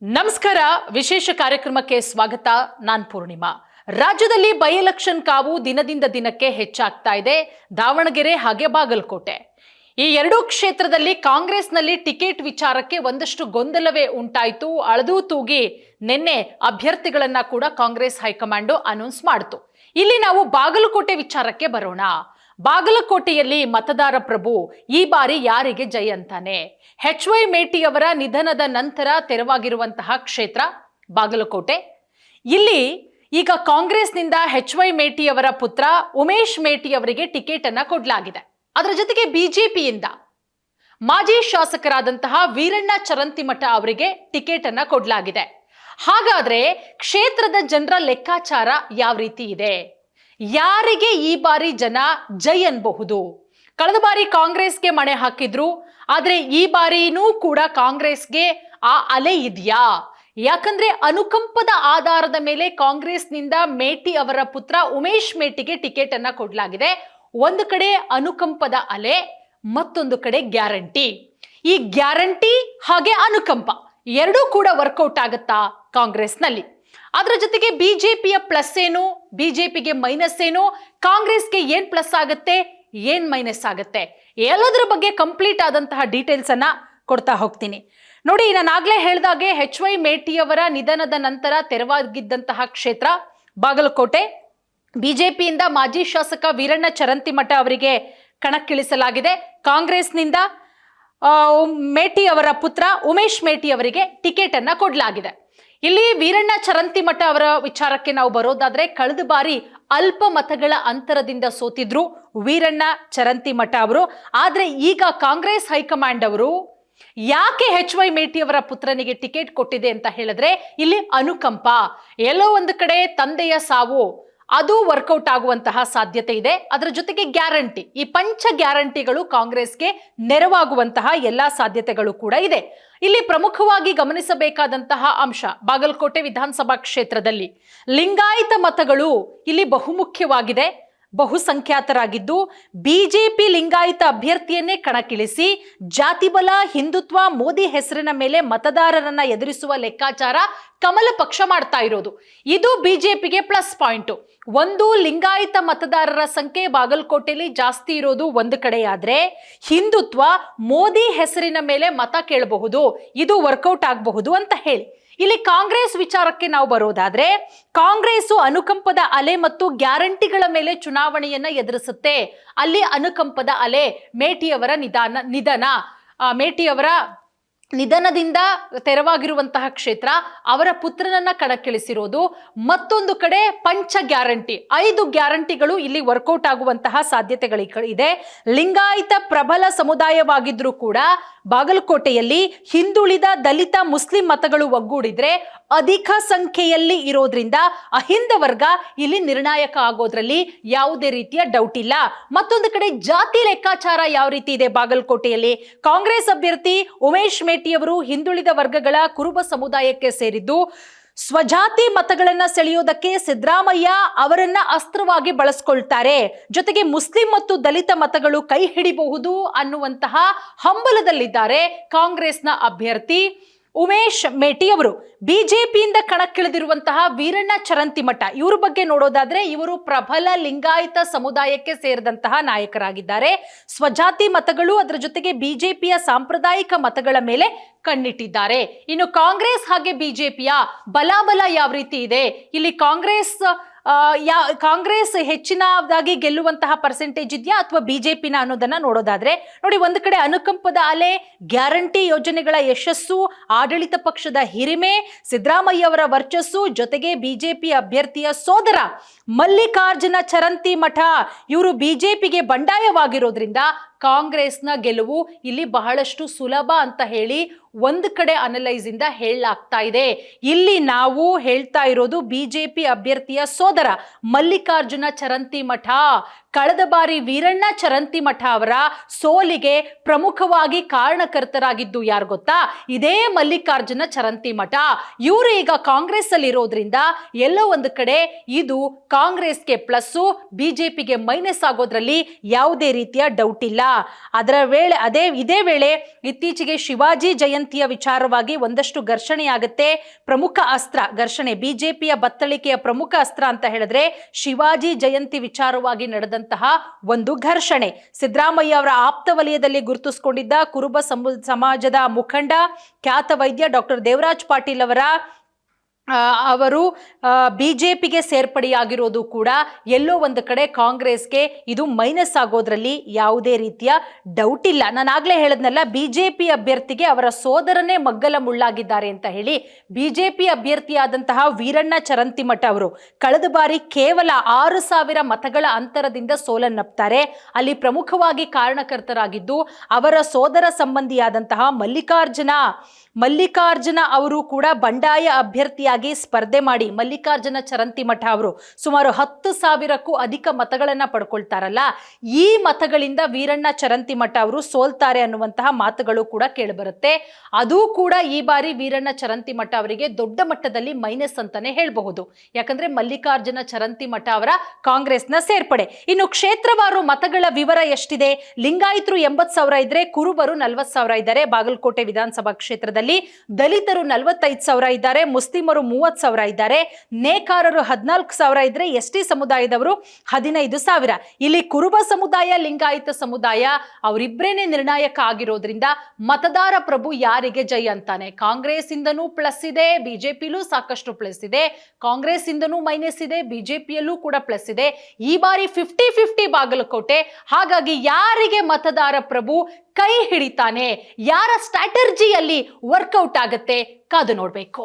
ನಮಸ್ಕಾರ. ವಿಶೇಷ ಕಾರ್ಯಕ್ರಮಕ್ಕೆ ಸ್ವಾಗತ. ನಾನ್ ಪೂರ್ಣಿಮಾ. ರಾಜ್ಯದಲ್ಲಿ ಬೈ ಎಲೆಕ್ಷನ್ ಕಾವು ದಿನದಿಂದ ದಿನಕ್ಕೆ ಹೆಚ್ಚಾಗ್ತಾ ಇದೆ. ದಾವಣಗೆರೆ ಹಾಗೆ ಬಾಗಲಕೋಟೆ ಈ ಎರಡೂ ಕ್ಷೇತ್ರದಲ್ಲಿ ಕಾಂಗ್ರೆಸ್ನಲ್ಲಿ ಟಿಕೆಟ್ ವಿಚಾರಕ್ಕೆ ಒಂದಷ್ಟು ಗೊಂದಲವೇ ಉಂಟಾಯಿತು. ಅಳದು ತೂಗಿ ನಿನ್ನೆ ಅಭ್ಯರ್ಥಿಗಳನ್ನ ಕೂಡ ಕಾಂಗ್ರೆಸ್ ಹೈಕಮಾಂಡ್ ಅನೌನ್ಸ್ ಮಾಡಿತು. ಇಲ್ಲಿ ನಾವು ಬಾಗಲಕೋಟೆ ವಿಚಾರಕ್ಕೆ ಬರೋಣ. ಬಾಗಲಕೋಟೆಯಲ್ಲಿ ಮತದಾರ ಪ್ರಭು ಈ ಬಾರಿ ಯಾರಿಗೆ ಜೈ ಅಂತಾನೆ? HY ಮೇಟಿಯವರ ನಿಧನದ ನಂತರ ತೆರವಾಗಿರುವಂತಹ ಕ್ಷೇತ್ರ ಬಾಗಲಕೋಟೆ. ಇಲ್ಲಿ ಈಗ ಕಾಂಗ್ರೆಸ್ನಿಂದ HY ಮೇಟಿಯವರ ಪುತ್ರ ಉಮೇಶ್ ಮೇಟಿಯವರಿಗೆ ಟಿಕೆಟ್ ಅನ್ನ ಕೊಡಲಾಗಿದೆ. ಅದರ ಜೊತೆಗೆ ಬಿಜೆಪಿಯಿಂದ ಮಾಜಿ ಶಾಸಕರಾದಂತಹ ವೀರಣ್ಣ ಚರಂತಿಮಠ ಅವರಿಗೆ ಟಿಕೆಟ್ ಅನ್ನ ಕೊಡಲಾಗಿದೆ. ಹಾಗಾದ್ರೆ ಕ್ಷೇತ್ರದ ಜನರ ಲೆಕ್ಕಾಚಾರ ಯಾವ ರೀತಿ ಇದೆ? ಯಾರಿಗೆ ಈ ಬಾರಿ ಜನ ಜೈ ಅನ್ಬಹುದು? ಕಳೆದ ಬಾರಿ ಕಾಂಗ್ರೆಸ್ಗೆ ಮಣೆ ಹಾಕಿದ್ರು, ಆದ್ರೆ ಈ ಬಾರಿನೂ ಕೂಡ ಕಾಂಗ್ರೆಸ್ಗೆ ಆ ಅಲೆ ಇದೆಯಾ? ಯಾಕಂದ್ರೆ ಅನುಕಂಪದ ಆಧಾರದ ಮೇಲೆ ಕಾಂಗ್ರೆಸ್ನಿಂದ ಮೇಟಿ ಅವರ ಪುತ್ರ ಉಮೇಶ್ ಮೇಟಿಗೆ ಟಿಕೆಟ್ ಅನ್ನ ಕೊಡಲಾಗಿದೆ. ಒಂದು ಕಡೆ ಅನುಕಂಪದ ಅಲೆ, ಮತ್ತೊಂದು ಕಡೆ ಗ್ಯಾರಂಟಿ. ಈ ಗ್ಯಾರಂಟಿ ಹಾಗೆ ಅನುಕಂಪ ಎರಡೂ ಕೂಡ ವರ್ಕೌಟ್ ಆಗುತ್ತಾ ಕಾಂಗ್ರೆಸ್ನಲ್ಲಿ? ಅದರ ಜೊತೆಗೆ ಬಿಜೆಪಿಯ ಪ್ಲಸ್ ಏನು, ಬಿಜೆಪಿಗೆ ಮೈನಸ್ ಏನು, ಕಾಂಗ್ರೆಸ್ಗೆ ಏನ್ ಪ್ಲಸ್ ಆಗುತ್ತೆ, ಏನ್ ಮೈನಸ್ ಆಗುತ್ತೆ, ಎಲ್ಲದರ ಬಗ್ಗೆ ಕಂಪ್ಲೀಟ್ ಆದಂತಹ ಡೀಟೇಲ್ಸ್ ಅನ್ನ ಕೊಡ್ತಾ ಹೋಗ್ತೀನಿ. ನೋಡಿ, ನಾನು ಆಗ್ಲೇ ಹೇಳ್ದಾಗೆ HY ಮೇಟಿಯವರ ನಿಧನದ ನಂತರ ತೆರವಾಗಿದ್ದಂತಹ ಕ್ಷೇತ್ರ ಬಾಗಲಕೋಟೆ. ಬಿಜೆಪಿಯಿಂದ ಮಾಜಿ ಶಾಸಕ ವೀರಣ್ಣ ಚರಂತಿಮಠ ಅವರಿಗೆ ಕಣಕ್ಕಿಳಿಸಲಾಗಿದೆ. ಕಾಂಗ್ರೆಸ್ನಿಂದ ಮೇಟಿ ಅವರ ಪುತ್ರ ಉಮೇಶ್ ಮೇಟಿ ಅವರಿಗೆ ಟಿಕೆಟ್ ಅನ್ನ ಕೊಡಲಾಗಿದೆ. ಇಲ್ಲಿ ವೀರಣ್ಣ ಚರಂತಿಮಠ ಅವರ ವಿಚಾರಕ್ಕೆ ನಾವು ಬರೋದಾದ್ರೆ, ಕಳೆದ ಬಾರಿ ಅಲ್ಪ ಮತಗಳ ಅಂತರದಿಂದ ಸೋತಿದ್ರು ವೀರಣ್ಣ ಚರಂತಿಮಠ ಅವರು. ಆದ್ರೆ ಈಗ ಕಾಂಗ್ರೆಸ್ ಹೈಕಮಾಂಡ್ ಅವರು ಯಾಕೆ HY ಮೇಟಿ ಅವರ ಪುತ್ರನಿಗೆ ಟಿಕೆಟ್ ಕೊಟ್ಟಿದೆ ಅಂತ ಹೇಳಿದ್ರೆ, ಇಲ್ಲಿ ಅನುಕಂಪ, ಎಲ್ಲೋ ಒಂದು ಕಡೆ ತಂದೆಯ ಸಾವು ಅದು ವರ್ಕೌಟ್ ಆಗುವಂತಹ ಸಾಧ್ಯತೆ ಇದೆ. ಅದರ ಜೊತೆಗೆ ಗ್ಯಾರಂಟಿ, ಈ ಪಂಚ ಗ್ಯಾರಂಟಿಗಳು ಕಾಂಗ್ರೆಸ್ಗೆ ನೆರವಾಗುವಂತಹ ಎಲ್ಲಾ ಸಾಧ್ಯತೆಗಳು ಕೂಡ ಇದೆ. ಇಲ್ಲಿ ಪ್ರಮುಖವಾಗಿ ಗಮನಿಸಬೇಕಾದಂತಹ ಅಂಶ, ಬಾಗಲಕೋಟೆ ವಿಧಾನಸಭಾ ಕ್ಷೇತ್ರದಲ್ಲಿ ಲಿಂಗಾಯತ ಮತಗಳು ಇಲ್ಲಿ ಬಹುಮುಖ್ಯವಾಗಿದೆ. ಬಹುಸಂಖ್ಯಾತರಾಗಿದ್ದು ಬಿಜೆಪಿ ಲಿಂಗಾಯತ ಅಭ್ಯರ್ಥಿಯನ್ನೇ ಕಣಕ್ಕಿಳಿಸಿ ಜಾತಿಬಲ, ಹಿಂದುತ್ವ, ಮೋದಿ ಹೆಸರಿನ ಮೇಲೆ ಮತದಾರರನ್ನ ಎದುರಿಸುವ ಲೆಕ್ಕಾಚಾರ ಕಮಲ ಪಕ್ಷ ಮಾಡ್ತಾ ಇರೋದು. ಇದು ಬಿಜೆಪಿಗೆ ಪ್ಲಸ್ ಪಾಯಿಂಟ್. ಒಂದು, ಲಿಂಗಾಯತ ಮತದಾರರ ಸಂಖ್ಯೆ ಬಾಗಲಕೋಟೆಯಲ್ಲಿ ಜಾಸ್ತಿ ಇರೋದು ಒಂದು ಕಡೆಯಾದ್ರೆ, ಹಿಂದುತ್ವ, ಮೋದಿ ಹೆಸರಿನ ಮೇಲೆ ಮತ ಕೇಳಬಹುದು, ಇದು ವರ್ಕೌಟ್ ಆಗಬಹುದು ಅಂತ ಹೇಳಿ. ಇಲ್ಲಿ ಕಾಂಗ್ರೆಸ್ ವಿಚಾರಕ್ಕೆ ನಾವು ಬರೋದಾದ್ರೆ, ಕಾಂಗ್ರೆಸ್ ಅನುಕಂಪದ ಅಲೆ ಮತ್ತು ಗ್ಯಾರಂಟಿಗಳ ಮೇಲೆ ಚುನಾವಣೆಯನ್ನ ಎದುರಿಸುತ್ತೆ. ಅಲ್ಲಿ ಅನುಕಂಪದ ಅಲೆ, ಮೇಟಿಯವರ ಮೇಟಿಯವರ ನಿಧನದಿಂದ ತೆರವಾಗಿರುವಂತಹ ಕ್ಷೇತ್ರ, ಅವರ ಪುತ್ರನನ್ನ ಕಣಕ್ಕಿಳಿಸಿರೋದು. ಮತ್ತೊಂದು ಕಡೆ ಪಂಚ ಗ್ಯಾರಂಟಿ, 5 ಗ್ಯಾರಂಟಿಗಳು ಇಲ್ಲಿ ವರ್ಕೌಟ್ ಆಗುವಂತಹ ಸಾಧ್ಯತೆಗಳಿದೆ. ಲಿಂಗಾಯತ ಪ್ರಬಲ ಸಮುದಾಯವಾಗಿದ್ರೂ ಕೂಡ ಬಾಗಲಕೋಟೆಯಲ್ಲಿ ಹಿಂದುಳಿದ, ದಲಿತ, ಮುಸ್ಲಿಂ ಮತಗಳು ಒಗ್ಗೂಡಿದ್ರೆ ಅಧಿಕ ಸಂಖ್ಯೆಯಲ್ಲಿ ಇರೋದ್ರಿಂದ ಅಹಿಂದ ವರ್ಗ ಇಲ್ಲಿ ನಿರ್ಣಾಯಕ ಆಗೋದ್ರಲ್ಲಿ ಯಾವುದೇ ರೀತಿಯ ಡೌಟ್ ಇಲ್ಲ. ಮತ್ತೊಂದು ಕಡೆ ಜಾತಿ ಲೆಕ್ಕಾಚಾರ ಯಾವ ರೀತಿ ಇದೆ ಬಾಗಲಕೋಟೆಯಲ್ಲಿ? ಕಾಂಗ್ರೆಸ್ ಅಭ್ಯರ್ಥಿ ಉಮೇಶ್ ಮೇಟಿಯವರು ಹಿಂದುಳಿದ ವರ್ಗಗಳ ಕುರುಬ ಸಮುದಾಯಕ್ಕೆ ಸೇರಿದ್ದು, ಸ್ವಜಾತಿ ಮತಗಳನ್ನ ಸೆಳೆಯೋದಕ್ಕೆ ಸಿದ್ದರಾಮಯ್ಯ ಅವರನ್ನ ಅಸ್ತ್ರವಾಗಿ ಬಳಸ್ಕೊಳ್ತಾರೆ. ಜೊತೆಗೆ ಮುಸ್ಲಿಂ ಮತ್ತು ದಲಿತ ಮತಗಳು ಕೈ ಹಿಡಿಬಹುದು ಅನ್ನುವಂತಹ ಹಂಬಲದಲ್ಲಿದ್ದಾರೆ ಕಾಂಗ್ರೆಸ್ನ ಅಭ್ಯರ್ಥಿ ಉಮೇಶ್ ಮೇಟಿ ಅವರು. ಬಿಜೆಪಿಯಿಂದ ಕಣಕ್ಕಿಳಿದಿರುವಂತಹ ವೀರಣ್ಣ ಚರಂತಿಮಠ ಇವರ ಬಗ್ಗೆ ನೋಡೋದಾದ್ರೆ, ಇವರು ಪ್ರಬಲ ಲಿಂಗಾಯತ ಸಮುದಾಯಕ್ಕೆ ಸೇರಿದಂತಹ ನಾಯಕರಾಗಿದ್ದಾರೆ. ಸ್ವಜಾತಿ ಮತಗಳು, ಅದರ ಜೊತೆಗೆ ಬಿಜೆಪಿಯ ಸಾಂಪ್ರದಾಯಿಕ ಮತಗಳ ಮೇಲೆ ಕಣ್ಣಿಟ್ಟಿದ್ದಾರೆ. ಇನ್ನು ಕಾಂಗ್ರೆಸ್ ಹಾಗೆ ಬಿಜೆಪಿಯ ಬಲಾಬಲ ಯಾವ ರೀತಿ ಇದೆ? ಇಲ್ಲಿ ಕಾಂಗ್ರೆಸ್ ಹೆಚ್ಚಿನದಾಗಿ ಗೆಲ್ಲುವಂತಹ ಪರ್ಸೆಂಟೇಜ್ ಇದೆಯಾ ಅಥವಾ ಬಿಜೆಪಿನ ಅನ್ನೋದನ್ನ ನೋಡೋದಾದ್ರೆ, ನೋಡಿ, ಒಂದು ಕಡೆ ಅನುಕಂಪದ ಅಲೆ, ಗ್ಯಾರಂಟಿ ಯೋಜನೆಗಳ ಯಶಸ್ಸು, ಆಡಳಿತ ಪಕ್ಷದ ಹಿರಿಮೆ, ಸಿದ್ದರಾಮಯ್ಯ ಅವರ ವರ್ಚಸ್ಸು, ಜೊತೆಗೆ ಬಿಜೆಪಿ ಅಭ್ಯರ್ಥಿಯ ಸೋದರ ಮಲ್ಲಿಕಾರ್ಜುನ ಚರಂತಿಮಠ ಇವರು ಬಿಜೆಪಿಗೆ ಬಂಡಾಯವಾಗಿರೋದ್ರಿಂದ ಕಾಂಗ್ರೆಸ್ನ ಗೆಲುವು ಇಲ್ಲಿ ಬಹಳಷ್ಟು ಸುಲಭ ಅಂತ ಹೇಳಿ ಒಂದು ಕಡೆ ಅನಲೈಸ್ ಇಂದ ಹೇಳಲಾಗ್ತಾ ಇದೆ. ಇಲ್ಲಿ ನಾವು ಹೇಳ್ತಾ ಇರೋದು ಬಿಜೆಪಿ ಅಭ್ಯರ್ಥಿಯ ಸೋದರ ಮಲ್ಲಿಕಾರ್ಜುನ ಚರಂತಿಮಠ ಕಳೆದ ಬಾರಿ ವೀರಣ್ಣ ಚರಂತಿಮಠ ಅವರ ಸೋಲಿಗೆ ಪ್ರಮುಖವಾಗಿ ಕಾರಣಕರ್ತರಾಗಿದ್ದು ಯಾರು ಗೊತ್ತಾ? ಇದೇ ಮಲ್ಲಿಕಾರ್ಜುನ ಚರಂತಿಮಠ. ಇವರು ಈಗ ಕಾಂಗ್ರೆಸ್ ಅಲ್ಲಿ ಇರೋದ್ರಿಂದ ಎಲ್ಲೋ ಒಂದು ಕಡೆ ಇದು ಕಾಂಗ್ರೆಸ್ಗೆ ಪ್ಲಸ್ಸು, ಬಿಜೆಪಿಗೆ ಮೈನಸ್ ಆಗೋದ್ರಲ್ಲಿ ಯಾವುದೇ ರೀತಿಯ ಡೌಟ್ ಇಲ್ಲ. ಇದೇ ವೇಳೆ ಇತ್ತೀಚೆಗೆ ಶಿವಾಜಿ ಜಯಂತಿಯ ವಿಚಾರವಾಗಿ ಒಂದಷ್ಟು ಘರ್ಷಣೆ ಆಗುತ್ತೆ. ಪ್ರಮುಖ ಅಸ್ತ್ರ ಘರ್ಷಣೆ, ಬಿಜೆಪಿಯ ಬತ್ತಳಿಕೆಯ ಪ್ರಮುಖ ಅಸ್ತ್ರ ಅಂತ ಹೇಳಿದ್ರೆ ಶಿವಾಜಿ ಜಯಂತಿ ವಿಚಾರವಾಗಿ ನಡೆದಂತಹ ಒಂದು ಘರ್ಷಣೆ. ಸಿದ್ದರಾಮಯ್ಯ ಅವರ ಆಪ್ತ ವಲಯದಲ್ಲಿ ಗುರುತಿಸಿಕೊಂಡಿದ್ದ ಕುರುಬ ಸಮಾಜದ ಮುಖಂಡ ಖ್ಯಾತ ವೈದ್ಯ ಡಾಕ್ಟರ್ ದೇವರಾಜ್ ಪಾಟೀಲ್ ಅವರು ಬಿಜೆಪಿಗೆ ಸೇರ್ಪಡೆಯಾಗಿರೋದು ಕೂಡ ಎಲ್ಲೋ ಒಂದು ಕಡೆ ಕಾಂಗ್ರೆಸ್ಗೆ ಇದು ಮೈನಸ್ ಆಗೋದ್ರಲ್ಲಿ ಯಾವುದೇ ರೀತಿಯ ಡೌಟ್ ಇಲ್ಲ. ನಾನು ಆಗ್ಲೇ ಹೇಳದ್ನಲ್ಲ, ಬಿಜೆಪಿ ಅಭ್ಯರ್ಥಿಗೆ ಅವರ ಸೋದರನೇ ಮಗ್ಗಲ ಮುಳ್ಳಾಗಿದ್ದಾರೆ ಅಂತ ಹೇಳಿ. ಬಿಜೆಪಿ ಅಭ್ಯರ್ಥಿಯಾದಂತಹ ವೀರಣ್ಣ ಚರಂತಿಮಠ ಅವರು ಕಳೆದ ಬಾರಿ ಕೇವಲ 6,000 ಮತಗಳ ಅಂತರದಿಂದ ಸೋಲನ್ನಪ್ತಾರೆ. ಅಲ್ಲಿ ಪ್ರಮುಖವಾಗಿ ಕಾರಣಕರ್ತರಾಗಿದ್ದು ಅವರ ಸೋದರ ಸಂಬಂಧಿಯಾದಂತಹ ಮಲ್ಲಿಕಾರ್ಜುನ ಅವರು ಕೂಡ ಬಂಡಾಯ ಅಭ್ಯರ್ಥಿಯಾಗಿ ಸ್ಪರ್ಧೆ ಮಾಡಿ ಮಲ್ಲಿಕಾರ್ಜುನ ಚರಂತಿಮಠ ಅವರು ಸುಮಾರು 10,000ಕ್ಕೂ ಅಧಿಕ ಮತಗಳನ್ನ ಪಡ್ಕೊಳ್ತಾರಲ್ಲ, ಈ ಮತಗಳಿಂದ ವೀರಣ್ಣ ಚರಂತಿಮಠ ಅವರು ಸೋಲ್ತಾರೆ ಅನ್ನುವಂತಹ ಮಾತುಗಳು ಕೂಡ ಕೇಳಿಬರುತ್ತೆ. ಅದು ಕೂಡ ಈ ಬಾರಿ ವೀರಣ್ಣ ಚರಂತಿಮಠ ಅವರಿಗೆ ದೊಡ್ಡ ಮಟ್ಟದಲ್ಲಿ ಮೈನಸ್ ಅಂತಾನೆ ಹೇಳಬಹುದು. ಯಾಕಂದ್ರೆ ಮಲ್ಲಿಕಾರ್ಜುನ ಚರಂತಿಮಠ ಅವರ ಕಾಂಗ್ರೆಸ್ನ ಸೇರ್ಪಡೆ. ಇನ್ನು ಕ್ಷೇತ್ರವಾರು ಮತಗಳ ವಿವರ ಎಷ್ಟಿದೆ? ಲಿಂಗಾಯತರು 80,000 ಇದ್ರೆ ಕುರುಬರು 40,000 ಇದ್ದಾರೆ. ಬಾಗಲಕೋಟೆ ವಿಧಾನಸಭಾ ಕ್ಷೇತ್ರದಲ್ಲಿ ದಲಿತರು 45,000 ಇದ್ದಾರೆ, ಮುಸ್ಲಿಮರು 30,000 ಇದ್ದಾರೆ, ನೇಕಾರರು 14,000 ಇದ್ರೆ ಎಸ್ಟಿ ಸಮುದಾಯದವರು 15,000. ಇಲ್ಲಿ ಕುರುಬ ಸಮುದಾಯ, ಲಿಂಗಾಯತ ಸಮುದಾಯ ಅವರಿಬ್ಬರೇನೆ ನಿರ್ಣಾಯಕ ಆಗಿರೋದ್ರಿಂದ ಮತದಾರ ಪ್ರಭು ಯಾರಿಗೆ ಜೈ ಅಂತಾನೆ. ಕಾಂಗ್ರೆಸ್ ಇಂದನೂ ಪ್ಲಸ್ ಇದೆ, ಬಿಜೆಪಿಲೂ ಸಾಕಷ್ಟು ಪ್ಲಸ್ ಇದೆ, ಕಾಂಗ್ರೆಸ್ ಇಂದನೂ ಮೈನಸ್ ಇದೆ, ಬಿಜೆಪಿಯಲ್ಲೂ ಕೂಡ ಪ್ಲಸ್ ಇದೆ. ಈ ಬಾರಿ 50-50 ಬಾಗಲಕೋಟೆ. ಹಾಗಾಗಿ ಯಾರಿಗೆ ಮತದಾರ ಪ್ರಭು ಕೈ ಹಿಡಿತಾನೆ, ಯಾರ ಸ್ಟ್ರಾಟರ್ಜಿಯಲ್ಲಿ ವರ್ಕೌಟ್ ಆಗತ್ತೆ, ಕಾದು ನೋಡ್ಬೇಕು.